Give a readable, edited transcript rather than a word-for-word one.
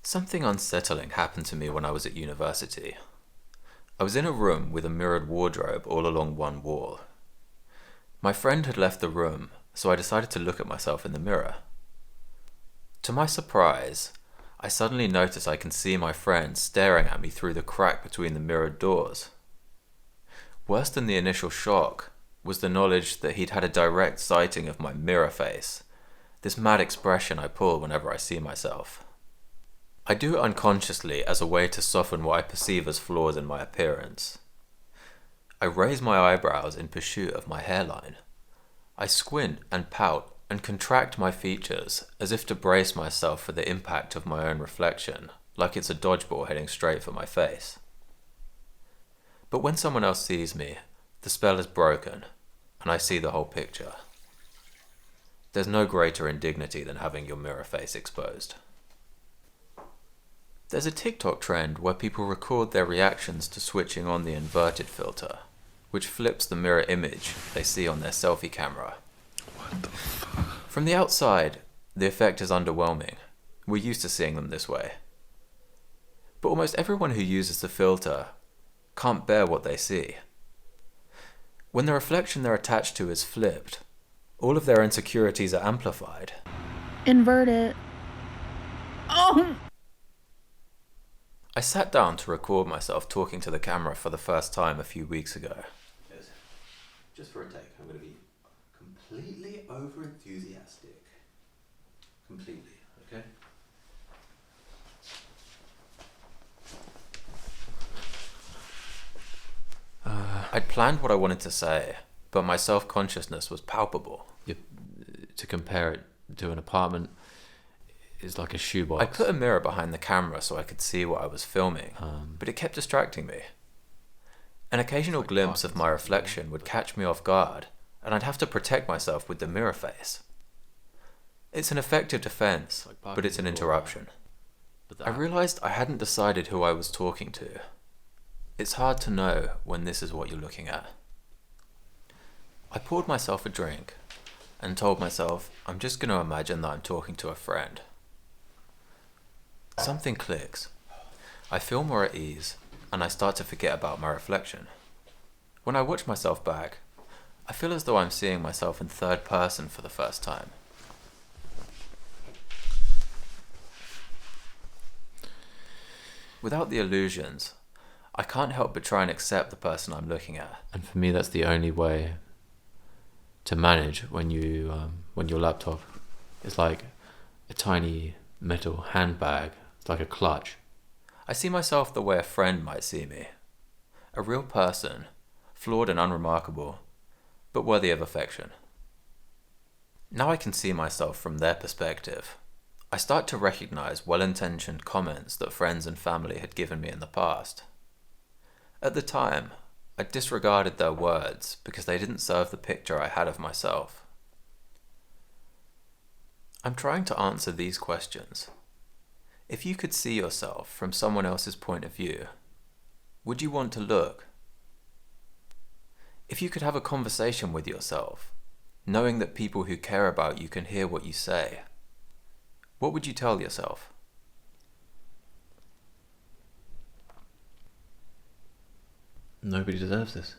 Something unsettling happened to me when I was at university. I was in a room with a mirrored wardrobe all along one wall. My friend had left the room, so I decided to look at myself in the mirror. To my surprise, I suddenly notice I can see my friend staring at me through the crack between the mirrored doors. Worse than the initial shock was the knowledge that he'd had a direct sighting of my mirror face, this mad expression I pull whenever I see myself. I do it unconsciously as a way to soften what I perceive as flaws in my appearance. I raise my eyebrows in pursuit of my hairline. I squint and pout and contract my features as if to brace myself for the impact of my own reflection, like it's a dodgeball heading straight for my face. But when someone else sees me, the spell is broken, and I see the whole picture. There's no greater indignity than having your mirror face exposed. There's a TikTok trend where people record their reactions to switching on the inverted filter, which flips the mirror image they see on their selfie camera. What the fuck? From the outside, the effect is underwhelming. We're used to seeing them this way. But almost everyone who uses the filter can't bear what they see. When the reflection they're attached to is flipped, all of their insecurities are amplified. Invert it. Oh! I sat down to record myself talking to the camera for the first time a few weeks ago. Just for a take, I'm going to be completely over-enthusiastic. Completely, okay? I'd planned what I wanted to say, but my self-consciousness was palpable. To compare it to an apartment is like a shoebox. I put a mirror behind the camera so I could see what I was filming, but it kept distracting me. An occasional glimpse of my reflection would catch me off guard, and I'd have to protect myself with the mirror face. It's an effective defense, but it's an interruption. I realized I hadn't decided who I was talking to. It's hard to know when this is what you're looking at. I poured myself a drink and told myself I'm just going to imagine that I'm talking to a friend. Something clicks. I feel more at ease, and I start to forget about my reflection. When I watch myself back, I feel as though I'm seeing myself in third person for the first time. Without the illusions, I can't help but try and accept the person I'm looking at. And for me, that's the only way to manage when your laptop is like a tiny metal handbag. It's like a clutch. I see myself the way a friend might see me. A real person, flawed and unremarkable, but worthy of affection. Now I can see myself from their perspective. I start to recognize well-intentioned comments that friends and family had given me in the past. At the time, I disregarded their words because they didn't serve the picture I had of myself. I'm trying to answer these questions. If you could see yourself from someone else's point of view, would you want to look? If you could have a conversation with yourself, knowing that people who care about you can hear what you say, what would you tell yourself? Nobody deserves this.